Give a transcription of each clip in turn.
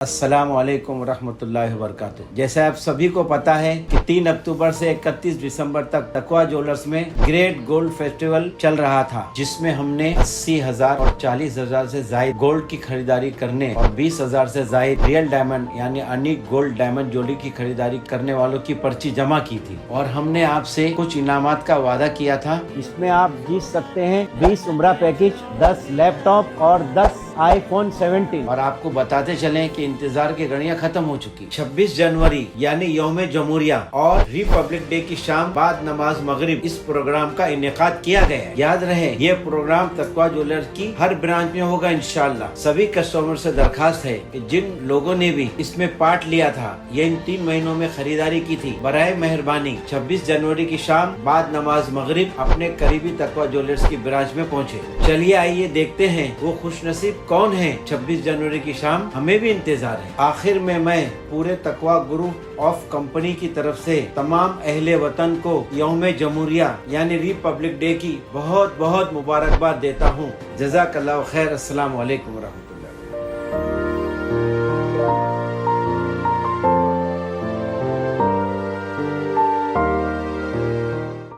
अस्सलाम वालेकुम रहमतुल्लाहि व बरकातुहू। जैसे आप सभी को पता है कि 3 अक्टूबर से 31 दिसंबर तक तकवा ज्वेलर्स में ग्रेट गोल्ड फेस्टिवल चल रहा था, जिसमें हमने 80,000 और 40,000 से ज्यादा गोल्ड की खरीदारी करने और 20,000 से ज्यादा रियल डायमंड यानी अनीक गोल्ड डायमंड ज्वेलरी की खरीदारी करने वालों की पर्ची जमा की थी और हमने आपसे कुछ इनामात का वादा किया था। इसमें आप जीत सकते हैं 20 उम्रा पैकेज, 10 लैपटॉप और 10 iPhone 17। और आपको बताते चलें कि इंतजार की घड़ियां खत्म हो चुकी। 26 जनवरी यानी यौम जमहूरिया और रिपब्लिक डे की शाम बाद नमाज मगरिब इस प्रोग्राम का इनेकाद किया गया है। याद रहे, ये प्रोग्राम तकवा ज्वेलर्स की हर ब्रांच में होगा इंशाल्लाह। सभी कस्टमर से दरखास्त है कि जिन लोगों ने भी इसमें पार्ट लिया था या इन 3 महीनों में खरीदारी की थी, बराए मेहरबानी 26 जनवरी की शाम बाद नमाज मगरिब अपने करीबी तकवा ज्वेलर्स की ब्रांच में पहुँचे। चलिए आइए देखते हैं वो खुशनसीब कौन है। 26 जनवरी की शाम हमें भी इंतजार है। आखिर में मैं पूरे तकवा ग्रुप ऑफ कंपनी की तरफ से तमाम अहले वतन को यौम जमहूरिया यानी रिपब्लिक डे की बहुत बहुत मुबारकबाद देता हूँ। जज़ाकल्लाहु खैर। अस्सलाम वालेकुम रहमतुल्लाह।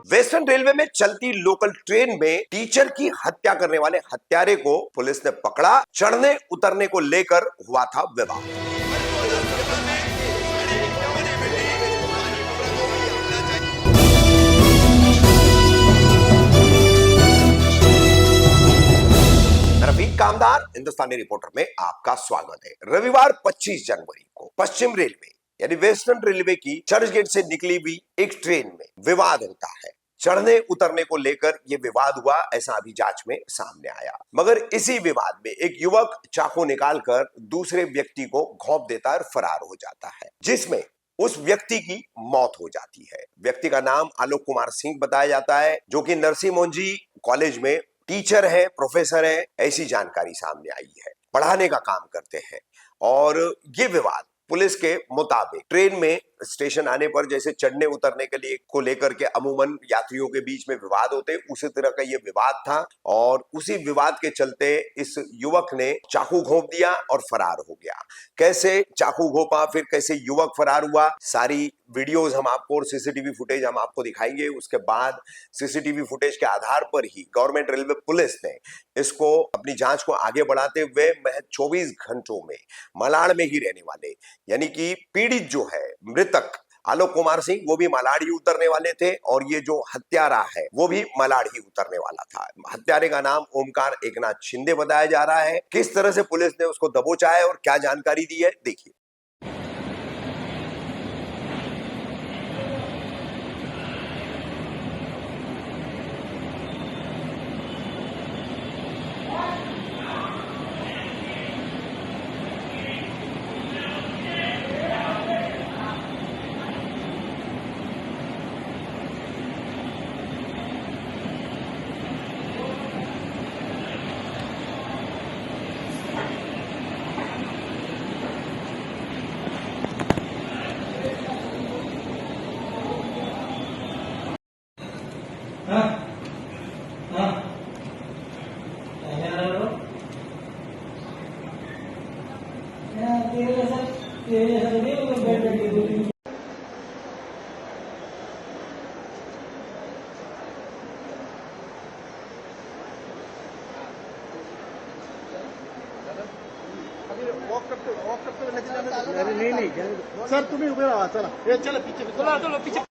वेस्टर्न रेलवे में चलती लोकल ट्रेन में टीचर की हत्या करने वाले हत्यारे को पुलिस ने पकड़ा। चढ़ने उतरने को लेकर हुआ था विवाद। रफीक कामदार हिंदुस्तानी रिपोर्टर में आपका स्वागत है। रविवार 25 जनवरी को पश्चिम रेलवे यानी वेस्टर्न रेलवे की चर्चगेट से निकली हुई एक ट्रेन में विवाद होता है। चढ़ने उतरने को लेकर यह विवाद हुआ, ऐसा अभी जांच में सामने आया। मगर इसी विवाद में एक युवक चाकू निकालकर दूसरे व्यक्ति को घोंप देता है और फरार हो जाता है, जिसमें उस व्यक्ति की मौत हो जाती है। व्यक्ति का नाम आलोक कुमार सिंह बताया जाता है, जो कि नरसिंह मोंजी कॉलेज में टीचर है, प्रोफेसर है, ऐसी जानकारी सामने आई है। पढ़ाने का काम करते हैं और ये विवाद पुलिस के मुताबिक ट्रेन में स्टेशन आने पर जैसे चढ़ने उतरने के लिए को लेकर के अमूमन यात्रियों के बीच में विवाद होते, उसी तरह का ये विवाद था और उसी विवाद के चलते इस युवक ने चाकू घोंप दिया और फरार हो गया। कैसे चाकू घोंपा, फिर कैसे युवक फरार हुआ, सारी वीडियोस हम आपको और सीसीटीवी फुटेज हम आपको दिखाएंगे। उसके बाद सीसीटीवी फुटेज के आधार पर ही गवर्नमेंट रेलवे पुलिस ने इसको अपनी जांच को आगे बढ़ाते हुए महज 24 घंटों में मलाड में ही रहने वाले यानी कि पीड़ित जो है मृतक आलोक कुमार सिंह, वो भी मलाड ही उतरने वाले थे और ये जो हत्यारा है वो भी मलाड ही उतरने वाला था। हत्यारे का नाम ओमकार एकनाथ शिंदे बताया जा रहा है। किस तरह से पुलिस ने उसको दबोचा है और क्या जानकारी दी है, देखिए। नहीं सर, तुम्ही उभे राहा। चला चला पीछे चलो पीछे।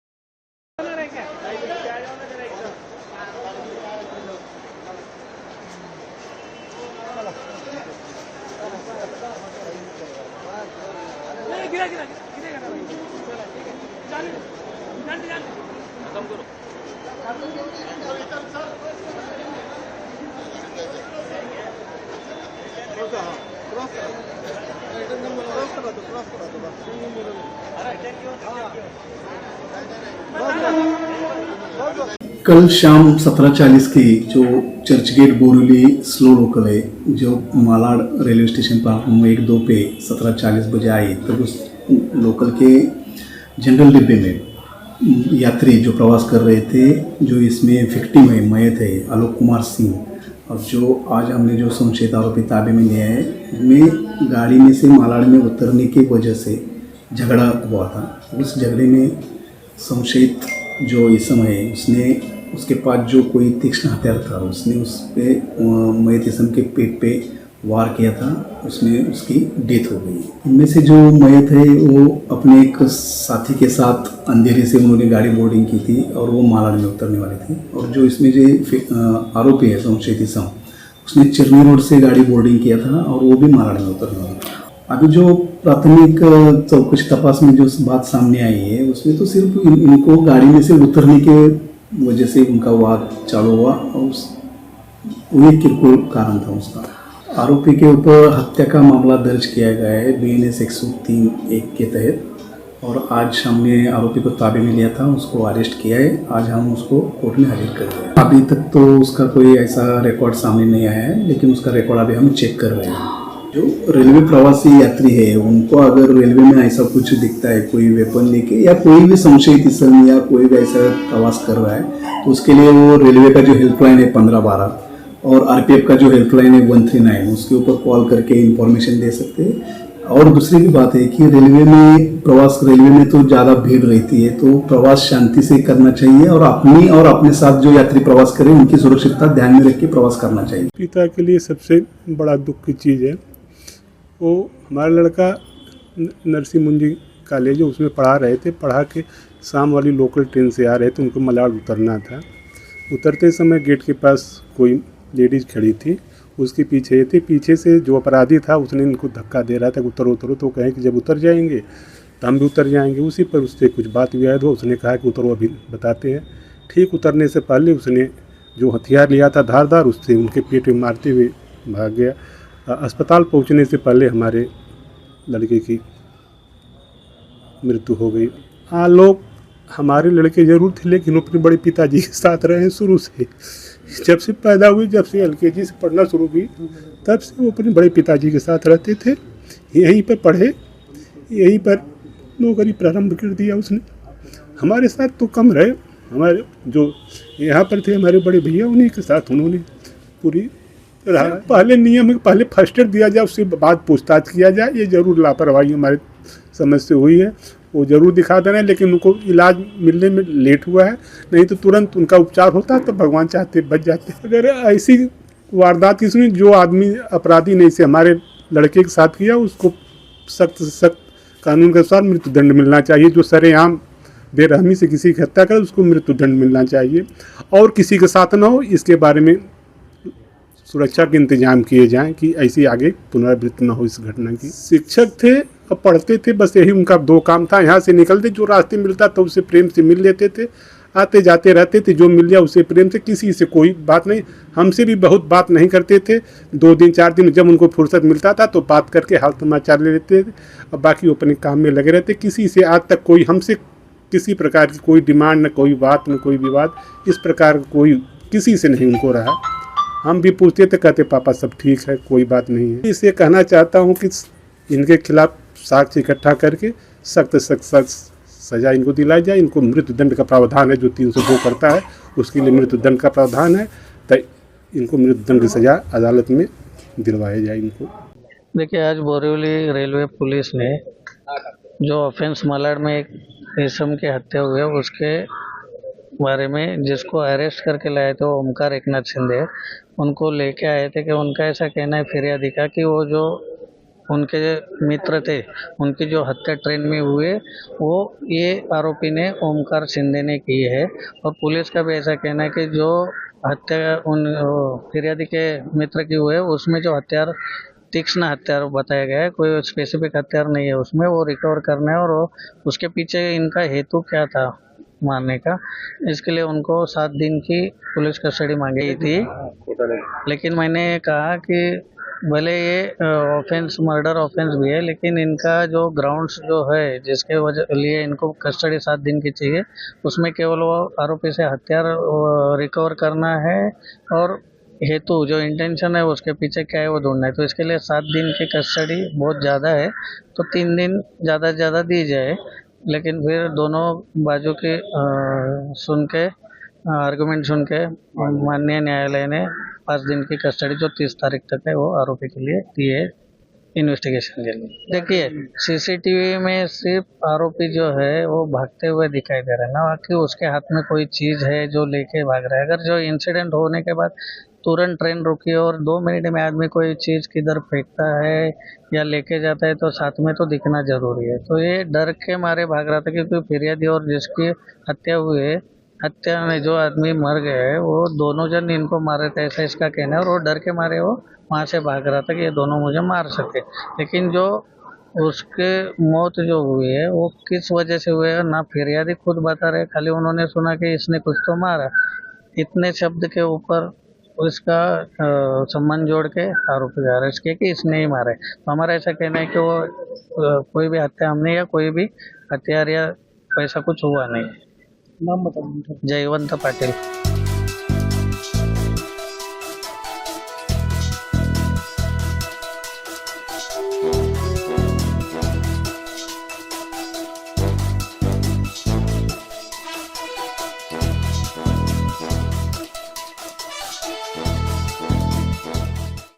कल शाम 17:40 की जो चर्चगेट बोरीवली स्लो लोकल है, जो मालाड रेलवे स्टेशन प्लेटफॉर्म 1-2 पे 17:40 बजे आई, तब उस लोकल के जनरल डिब्बे में यात्री जो प्रवास कर रहे थे, जो इसमें विक्टिम है, मयत है आलोक कुमार सिंह, और जो आज हमने जो संशयित आरोपी ताबे में लिया है, इनमें गाड़ी में से मालाड में उतरने की वजह से झगड़ा हुआ था। उस झगड़े में संशयित जो इसम है उसने उसके पास जो कोई तीक्ष्ण हथियार था उसने उस पे मयत इसम के पेट पे वार किया था, उसमें उसकी डेथ हो गई। इनमें से जो मयत है वो अपने एक साथी के साथ अंधेरे से उन्होंने गाड़ी बोर्डिंग की थी और वो मालाड में उतरने वाले थे। और जो इसमें जो आरोपी है संशयित इसम, उसने चिरनी रोड से गाड़ी बोर्डिंग किया था और वो भी मालाड में उतरने वाला था। अभी जो प्राथमिक चौकसी तपास में जो बात सामने आई है उसमें तो सिर्फ इनको गाड़ी में से उतरने के वजह से उनका वाद चालू हुआ और वही किरकोल कारण था उसका। आरोपी के ऊपर हत्या का मामला दर्ज किया गया है BNS 103(1) के तहत और आज हमने आरोपी को ताबे में लिया था, उसको अरेस्ट किया है। आज हम उसको कोर्ट में हाजिर कर रहे हैं। अभी तक तो उसका कोई ऐसा रिकॉर्ड सामने नहीं आया है, लेकिन उसका रिकॉर्ड अभी हम चेक कर रहे हैं। जो रेलवे प्रवासी यात्री है उनको अगर रेलवे में ऐसा कुछ दिखता है, कोई वेपन लेके या कोई भी संशयित इसम या कोई भी ऐसा प्रवास कर रहा है, तो उसके लिए वो रेलवे का जो हेल्पलाइन है 1512 और RPF का जो हेल्पलाइन है 139, उसके ऊपर कॉल करके इंफॉर्मेशन दे सकते हैं। और दूसरी भी बात है कि रेलवे में तो ज़्यादा भीड़ रहती है, तो प्रवास शांति से करना चाहिए और अपने साथ जो यात्री प्रवास करें उनकी सुरक्षितता ध्यान में रख के प्रवास करना चाहिए। पिता के लिए सबसे बड़ा दुख की चीज़ है, वो हमारा लड़का नरसिंह मुंजी कॉलेज है उसमें पढ़ा रहे थे, पढ़ा के शाम वाली लोकल ट्रेन से आ रहे थे, उनको मलाड उतरना था। उतरते समय गेट के पास कोई लेडीज़ खड़ी थी, उसके पीछे थे। पीछे से जो अपराधी था उसने इनको धक्का दे रहा था कि उतरो उतरो, तो कहें कि जब उतर जाएंगे तो हम भी उतर जाएंगे। उसी पर उससे कुछ बात विवाद हो, उसने कहा कि उतरो अभी बताते हैं। ठीक उतरने से पहले उसने जो हथियार लिया था धारदार, उससे उनके पेट में मारते हुए भाग गया। अस्पताल पहुंचने से पहले हमारे लड़के की मृत्यु हो गई। लोग हमारे लड़के जरूर थे, लेकिन अपने बड़े पिताजी के साथ रहे शुरू से। जब से पैदा हुई, जब से LKG से पढ़ना शुरू की, तब से वो अपने बड़े पिताजी के साथ रहते थे। यहीं पर पढ़े, यहीं पर नौकरी प्रारंभ कर दिया उसने। हमारे साथ तो कम रहे, हमारे जो यहाँ पर थे हमारे बड़े भैया, उन्हीं के साथ उन्होंने पूरी रहा। पहले नियम है, पहले फर्स्ट एड दिया जाए, उसके बाद पूछताछ किया जाए। ये ज़रूर लापरवाही हमारे समझ से हुई है, वो ज़रूर दिखा देना है, लेकिन उनको इलाज मिलने में लेट हुआ है, नहीं तो तुरंत उनका उपचार होता तो भगवान चाहते बच जाते। अगर ऐसी वारदात किसी जो आदमी अपराधी ने इसे हमारे लड़के के साथ किया, उसको सख्त से सख्त कानून के अनुसार मृत्युदंड मिलना चाहिए। जो सरेआम बेरहमी से किसी की हत्या करे उसको मृत्युदंड मिलना चाहिए, और किसी के साथ ना हो, इसके बारे में सुरक्षा के इंतजाम किए जाएं कि ऐसी आगे पुनरावृत्ति न हो इस घटना की। शिक्षक थे और पढ़ते थे, बस यही उनका दो काम था। यहाँ से निकलते जो रास्ते मिलता तो उससे प्रेम से मिल लेते थे, आते जाते रहते थे, जो मिल गया उससे प्रेम से, किसी से कोई बात नहीं। हमसे भी बहुत बात नहीं करते थे, 2 दिन 4 दिन जब उनको फुर्सत मिलता था तो बात करके हाल समाचार ले लेते थे, और बाकी वो अपने काम में लगे रहते। किसी से आज तक कोई हमसे किसी प्रकार की कोई डिमांड, न कोई बात, न कोई विवाद, इस प्रकार कोई किसी से नहीं उनको रहा। हम भी पूछते थे, कहते पापा सब ठीक है, कोई बात नहीं है। इससे कहना चाहता हूँ कि इनके खिलाफ साक्ष्य इकट्ठा करके सख्त सजा इनको दिलाई जाए। इनको मृत्युदंड का प्रावधान है, जो 302 करता है उसके लिए मृत्युदंड का प्रावधान है, तो इनको मृत्युदंड की सजा अदालत में दिलवाया जाए इनको। देखिए, आज बोरीवली रेलवे पुलिस ने जो ऑफेंस मालाड में एक रेशम की हत्या हुई है उसके बारे में जिसको अरेस्ट करके लाए थे, वो ओमकार एकनाथ शिंदे, उनको लेके आए थे कि उनका ऐसा कहना है फिरियादी का कि वो जो उनके मित्र थे, उनकी जो हत्या ट्रेन में हुए, वो ये आरोपी ने ओमकार शिंदे ने की है। और पुलिस का भी ऐसा कहना है कि जो हत्या उन फिरियादी के मित्र की हुई है, उसमें जो हथियार तीक्ष्ण हथियार बताया गया है, कोई स्पेसिफिक हथियार नहीं है उसमें, वो रिकवर करना है। और वो उसके पीछे इनका हेतु क्या था मारने का, इसके लिए उनको 7 दिन की पुलिस कस्टडी मांगी थी। लेकिन मैंने कहा कि भले ये ऑफेंस मर्डर ऑफेंस भी है, लेकिन इनका जो ग्राउंड्स जो है जिसके वजह लिए इनको कस्टडी 7 दिन की चाहिए, उसमें केवल वो आरोपी से हथियार रिकवर करना है, और हेतु जो इंटेंशन है उसके पीछे क्या है वो ढूंढना है। तो इसके लिए 7 दिन की कस्टडी बहुत ज़्यादा है, तो 3 दिन ज़्यादा से ज़्यादा दी जाए। लेकिन फिर दोनों बाजू के सुन के आर्गुमेंट सुन के माननीय न्यायालय ने 5 दिन की कस्टडी जो 30 तारीख तक है वो आरोपी के लिए दी है। इन्वेस्टिगेशन के लिए। देखिए सीसीटीवी में सिर्फ आरोपी जो है वो भागते हुए दिखाई दे रहा है ना, बाकी उसके हाथ में कोई चीज़ है जो लेके भाग रहा है। अगर जो इंसिडेंट होने के बाद तुरंत ट्रेन रुकी और 2 मिनट में आदमी कोई चीज़ किधर फेंकता है या लेके जाता है तो साथ में तो दिखना जरूरी है। तो ये डर के मारे भाग रहा था क्योंकि फिरियादी और जिसकी हत्या हुई है, हत्या में जो आदमी मर गए हैं वो दोनों जन इनको मारे थे, ऐसा इसका कहना है। और वो डर के मारे वो वहाँ से भाग रहा था कि ये दोनों मुझे मार सके। लेकिन जो उसके मौत जो हुई है वो किस वजह से हुई है ना फिरियादी खुद बता रहे, खाली उन्होंने सुना कि इसने कुछ तो मारा। इतने शब्द के ऊपर उसका संबंध जोड़ के आरोपी का अरेस्ट किया कि इसने ही मारा है। तो हमारा ऐसा कहना है कि वो कोई भी हत्या हमने या कोई भी हथियार या ऐसा कुछ हुआ नहीं। नाम बताओ। जयवंत पाटिल।